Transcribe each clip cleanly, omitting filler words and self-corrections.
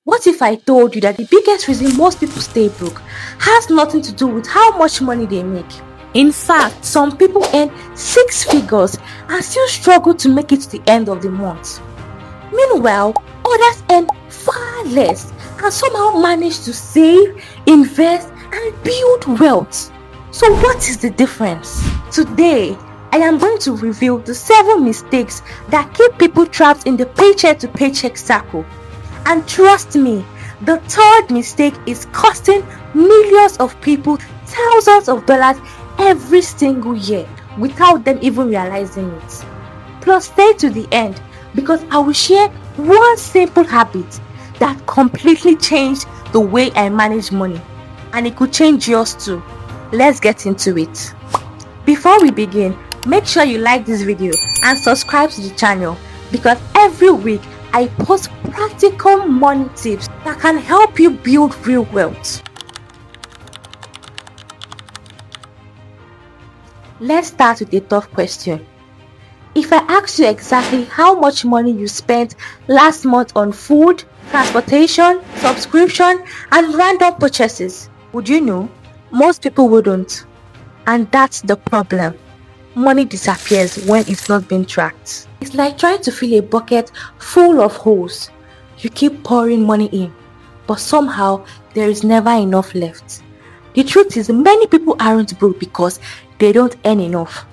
What if I told you that the biggest reason most people stay broke has nothing to do with how much money they make? In fact, some people earn 6 figures and still struggle to make it to the end of the month. Meanwhile, others earn far less and somehow manage to save, invest, and build wealth. So what is the difference? Today, I am going to reveal the 7 mistakes that keep people trapped in the paycheck to paycheck cycle. And trust me, the third mistake is costing millions of people thousands of dollars every single year without them even realizing it. Plus, stay to the end because I will share one simple habit that completely changed the way I manage money, and it could change yours too. Let's get into it. Before we begin, make sure you like this video and subscribe to the channel because every week I post practical money tips that can help you build real wealth. Let's start with a tough question. If I ask you exactly how much money you spent last month on food, transportation, subscription, and random purchases, would you know? Most people wouldn't. And that's the problem. Money disappears when it's not being tracked. It's like trying to fill a bucket full of holes. You keep pouring money in, but somehow there is never enough left. The truth is, many people aren't broke because they don't earn enough.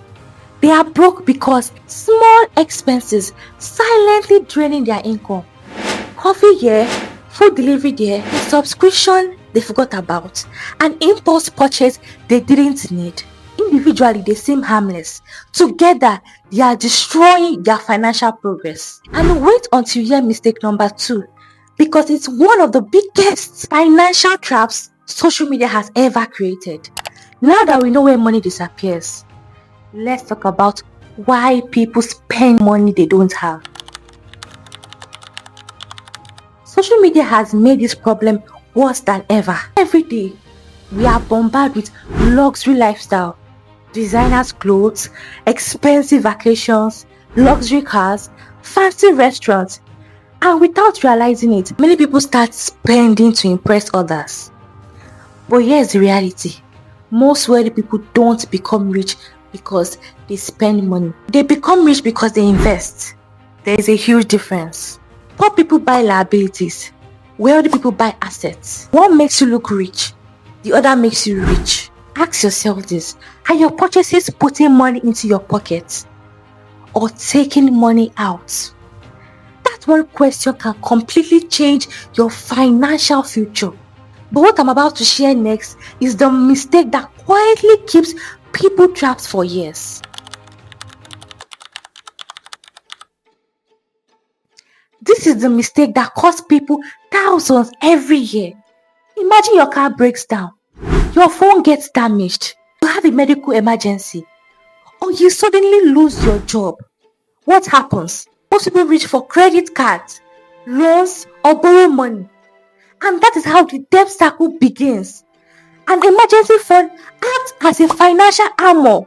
They are broke because small expenses silently draining their income. Coffee here, food delivery there, a subscription they forgot about, an impulse purchase they didn't need. Individually, they seem harmless. Together, they are destroying their financial progress. And wait until you hear mistake number 2, because it's one of the biggest financial traps social media has ever created. Now that we know where money disappears, let's talk about why people spend money they don't have. Social media has made this problem worse than ever. Every day, we are bombarded with luxury lifestyle, designers clothes, expensive vacations, luxury cars, fancy restaurants, and without realizing it, many people start spending to impress others. But here's the reality. Most wealthy people don't become rich because they spend money. They become rich because they invest. There is a huge difference. Poor people buy liabilities. Wealthy people buy assets. One makes you look rich, the other makes you rich. Ask yourself this: are your purchases putting money into your pocket or taking money out? That one question can completely change your financial future. But what I'm about to share next is the mistake that quietly keeps people trapped for years. This is the mistake that costs people thousands every year. Imagine your car breaks down, your phone gets damaged, you have a medical emergency, or you suddenly lose your job. What happens? Most people reach for credit cards, loans, or borrow money. And that is how the debt cycle begins. An emergency fund acts as a financial armor.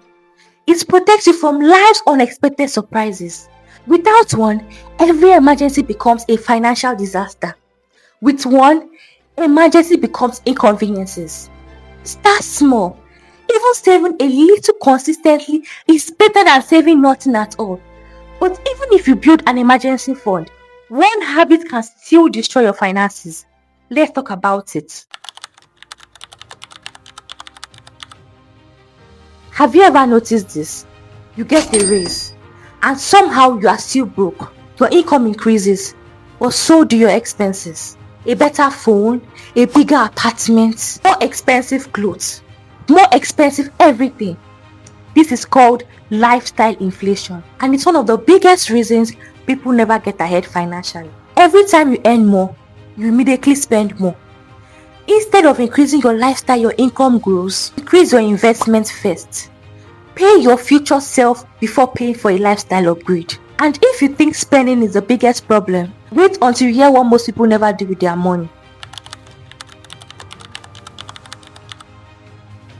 It protects you from life's unexpected surprises. Without one, every emergency becomes a financial disaster. With one, emergency becomes inconveniences. Start small. Even saving a little consistently is better than saving nothing at all. But even if you build an emergency fund, one habit can still destroy your finances. Let's talk about it. Have you ever noticed this? You get a raise and somehow you are still broke. Your income increases, but so do your expenses. A better phone, a bigger apartment, more expensive clothes, more expensive everything. This is called lifestyle inflation, and it's one of the biggest reasons people never get ahead financially. Every time you earn more, you immediately spend more. Instead of increasing your lifestyle, your income grows. Increase your investments first. Pay your future self before paying for a lifestyle upgrade. And if you think spending is the biggest problem, wait until you hear what most people never do with their money.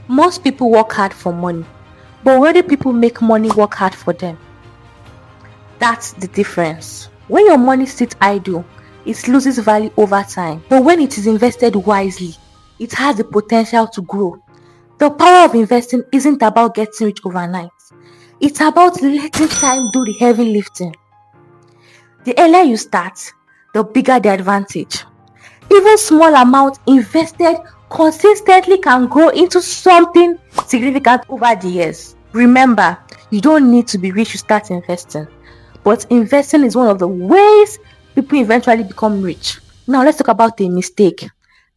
Most people work hard for money, but wealthy people make money work hard for them. That's the difference. When your money sits idle, it loses value over time. But when it is invested wisely, it has the potential to grow. The power of investing isn't about getting rich overnight. It's about letting time do the heavy lifting. The earlier you start, the bigger the advantage. Even small amount invested consistently can grow into something significant over the years. Remember, you don't need to be rich to start investing, but investing is one of the ways people eventually become rich. Now let's talk about a mistake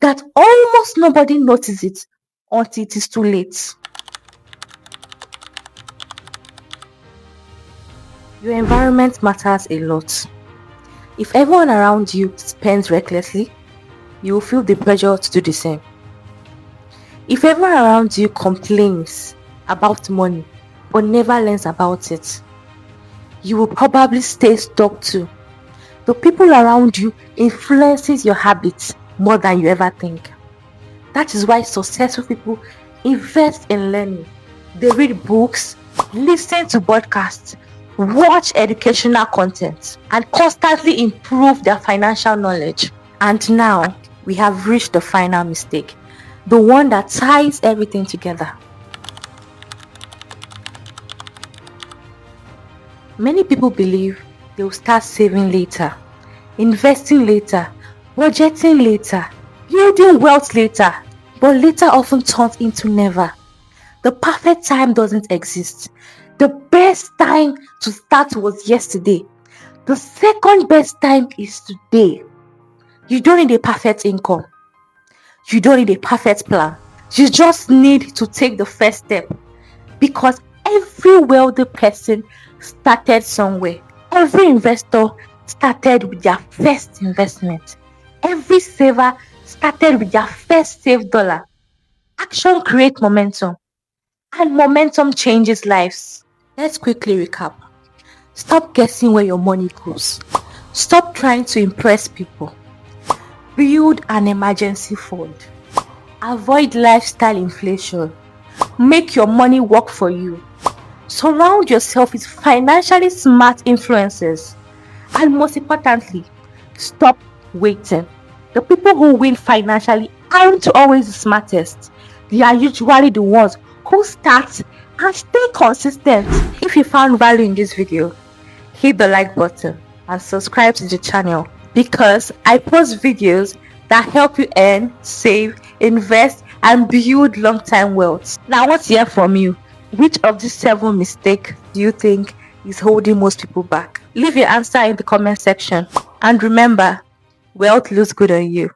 that almost nobody notices it until it is too late. Your environment matters a lot. If everyone around you spends recklessly, you will feel the pressure to do the same. If everyone around you complains about money but never learns about it, you will probably stay stuck too. The people around you influences your habits more than you ever think. That is why successful people invest in learning. They read books, listen to podcasts, watch educational content, and constantly improve their financial knowledge. And now we have reached the final mistake, the one that ties everything together. Many people believe they will start saving later, investing later, budgeting later, building wealth later, but later often turns into never. The perfect time doesn't exist. The best time to start was yesterday. The second best time is today. You don't need a perfect income. You don't need a perfect plan. You just need to take the first step, because every wealthy person started somewhere. Every investor started with their first investment. Every saver started with their first saved dollar. Action creates momentum, and momentum changes lives. Let's quickly recap. Stop guessing where your money goes. Stop trying to impress people. Build an emergency fund. Avoid lifestyle inflation. Make your money work for you. Surround yourself with financially smart influencers. And most importantly, stop waiting. The people who win financially aren't always the smartest. They are usually the ones who start and stay consistent. If you found value in this video, hit the like button and subscribe to the channel, because I post videos that help you earn, save, invest, and build long-term wealth. Now I want to hear from you. Which of these 7 mistakes do you think is holding most people back? Leave your answer in the comment section. And remember, wealth looks good on you.